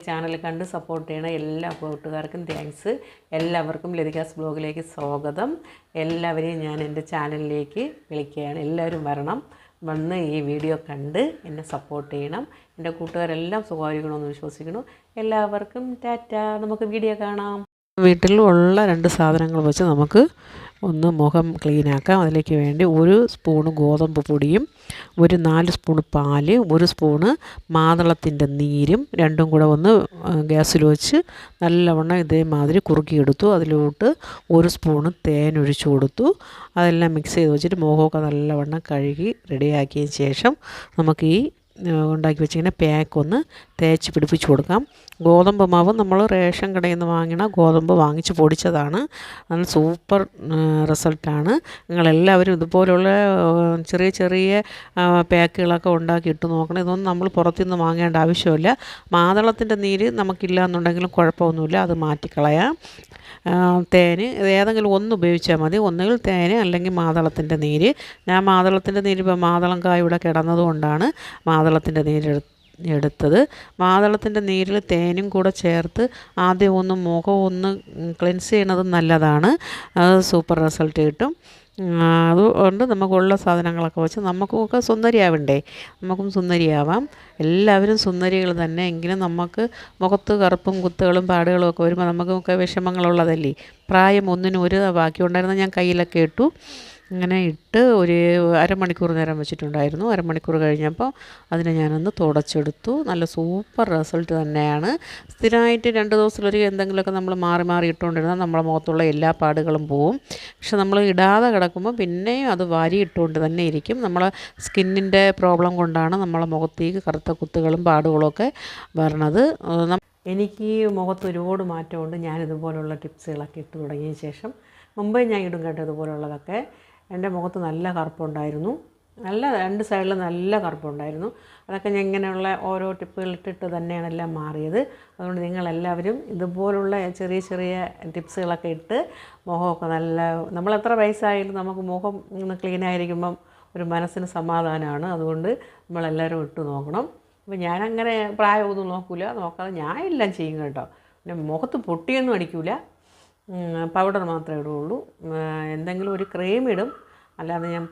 Channel കണ്ട് support ചെയ്യണ എല്ലാ കൂട്ടുകാർക്കും താങ്ക്സ്. എല്ലാവർക്കും ലതികാസ് ബ്ലോഗിലേക്ക് സ്വാഗതം. എല്ലാവരെയും ഞാൻ എൻ്റെ ചാനലിലേക്ക് വിളിക്കുകയാണ്. എല്ലാവരും വന്ന് ഈ വീഡിയോ കണ്ട് എന്നെ സപ്പോർട്ട് ചെയ്യണം. എൻ്റെ കൂട്ടുകാരെല്ലാം സുഖമായിരിക്കണമെന്ന് വിശ്വസിക്കുന്നു. എല്ലാവർക്കും ടാറ്റ. നമുക്ക് വീഡിയോ കാണാം. വീട്ടിലുള്ള 2 സാധനങ്ങൾ വെച്ച് നമുക്ക് ഒന്ന് മുഖം ക്ലീനാക്കാം. അതിലേക്ക് വേണ്ടി 1 സ്പൂണ് ഗോതമ്പ് പൊടിയും 4 സ്പൂണ് പാല്, 1 സ്പൂണ് മാതളത്തിൻ്റെ നീരും രണ്ടും കൂടെ ഒന്ന് ഗ്യാസിൽ വെച്ച് നല്ലവണ്ണം ഇതേമാതിരി കുറുക്കിയെടുത്തു. അതിലോട്ട് 1 സ്പൂണ് തേൻ ഒഴിച്ചു കൊടുത്തു. അതെല്ലാം മിക്സ് ചെയ്ത് വെച്ചിട്ട് മുഖമൊക്കെ നല്ലവണ്ണം കഴുകി റെഡിയാക്കിയതിന് ശേഷം നമുക്ക് ഈ ഉണ്ടാക്കി വെച്ചിങ്ങനെ പാക്കൊന്ന് തേച്ച് പിടിപ്പിച്ച് കൊടുക്കാം. ഗോതമ്പ് മാവ് നമ്മൾ റേഷൻ കടയിൽ നിന്ന് വാങ്ങണ ഗോതമ്പ് വാങ്ങിച്ച് പൊടിച്ചതാണ്. നല്ല സൂപ്പർ റിസൾട്ടാണ്. നിങ്ങളെല്ലാവരും ഇതുപോലുള്ള ചെറിയ ചെറിയ പാക്കുകളൊക്കെ ഉണ്ടാക്കി ഇട്ട് നോക്കണം. ഇതൊന്നും നമ്മൾ പുറത്തുനിന്ന് വാങ്ങേണ്ട ആവശ്യമില്ല. മാതളത്തിൻ്റെ നീര് നമുക്കില്ല എന്നുണ്ടെങ്കിലും കുഴപ്പമൊന്നുമില്ല, അത് മാറ്റിക്കളയാം. തേന് ഏതെങ്കിലും ഒന്ന് ഉപയോഗിച്ചാൽ മതി. ഒന്നുകിൽ തേന് അല്ലെങ്കിൽ മാതളത്തിൻ്റെ നീര്. ഞാൻ മാതളത്തിൻ്റെ നീര് ഇപ്പോൾ മാതളം കായ ഇവിടെ കിടന്നതുകൊണ്ടാണ് മാതളത്തിൻ്റെ എടുത്തത്. മാതളത്തിൻ്റെ നീരിൽ തേനും കൂടെ ചേർത്ത് ആദ്യം ഒന്ന് മുഖം ഒന്ന് ക്ലെൻസ് ചെയ്യണത് നല്ലതാണ്. അത് സൂപ്പർ റിസൾട്ട് കിട്ടും. അതുകൊണ്ട് നമുക്കുള്ള സാധനങ്ങളൊക്കെ വെച്ച് നമുക്കൊക്കെ സുന്ദരിയാവണ്ടേ, നമുക്കും സുന്ദരിയാവാം. എല്ലാവരും സുന്ദരികൾ തന്നെ. എങ്കിലും നമുക്ക് മുഖത്ത് കറുപ്പും കുത്തുകളും പാടുകളും ഒക്കെ വരുമ്പോൾ നമുക്കൊക്കെ വിഷമങ്ങളുള്ളതല്ലേ. പ്രായം ഒന്നിനും ഒരു ബാക്കിയുണ്ടായിരുന്ന ഞാൻ കയ്യിലൊക്കെ ഇട്ടു. അങ്ങനെ ഇട്ട് ഒരു അരമണിക്കൂർ നേരം വെച്ചിട്ടുണ്ടായിരുന്നു. അരമണിക്കൂർ കഴിഞ്ഞപ്പോൾ അതിനെ ഞാനൊന്ന് തുടച്ചെടുത്തു. നല്ല സൂപ്പർ റിസൾട്ട് തന്നെയാണ്. സ്ഥിരമായിട്ട് 2 ദിവസത്തിലൊരു എന്തെങ്കിലുമൊക്കെ നമ്മൾ മാറി മാറി ഇട്ടുകൊണ്ടിരുന്നാൽ നമ്മളെ മുഖത്തുള്ള എല്ലാ പാടുകളും പോവും. പക്ഷെ നമ്മൾ ഇടാതെ കിടക്കുമ്പോൾ പിന്നെയും അത് വാരി ഇട്ടുകൊണ്ട് തന്നെ ഇരിക്കും. നമ്മളെ സ്കിന്നിൻ്റെ പ്രോബ്ലം കൊണ്ടാണ് നമ്മളെ മുഖത്തേക്ക് കറുത്ത കുത്തുകളും പാടുകളൊക്കെ വരണത്. എനിക്ക് മുഖത്ത് ഒരുപാട് മാറ്റമുണ്ട്. ഞാനിതുപോലുള്ള ടിപ്സുകളൊക്കെ ഇട്ട് തുടങ്ങിയ ശേഷം. മുമ്പേ ഞാൻ ഇടും കേട്ടോ ഇതുപോലുള്ളതൊക്കെ. എൻ്റെ മുഖത്ത് നല്ല കറുപ്പുണ്ടായിരുന്നു. നല്ല 2 സൈഡിൽ നല്ല കറുപ്പുണ്ടായിരുന്നു. അതൊക്കെ ഞാൻ ഇങ്ങനെയുള്ള ഓരോ ടിപ്പുകൾ ഇട്ടിട്ട് തന്നെയാണ് എല്ലാം മാറിയത്. അതുകൊണ്ട് നിങ്ങളെല്ലാവരും ഇതുപോലുള്ള ചെറിയ ചെറിയ ടിപ്സുകളൊക്കെ ഇട്ട് മുഖമൊക്കെ നമ്മളെത്ര വയസ്സായാലും നമുക്ക് മുഖം ഇങ്ങനെ ക്ലീനായിരിക്കുമ്പം ഒരു മനസ്സിന് സമാധാനമാണ്. അതുകൊണ്ട് നമ്മളെല്ലാവരും ഇട്ട് നോക്കണം. അപ്പോൾ ഞാനങ്ങനെ പ്രായമൊന്നും നോക്കാതെ ഞാൻ എല്ലാം ചെയ്യും കേട്ടോ. പിന്നെ മുഖത്ത് പൊട്ടിയൊന്നും അടിക്കില്ല. പൗഡർ മാത്രമേ ഇടുകയുള്ളൂ. എന്തെങ്കിലും ഒരു ക്രീം ഇടും, അല്ലാതെ ഞാൻ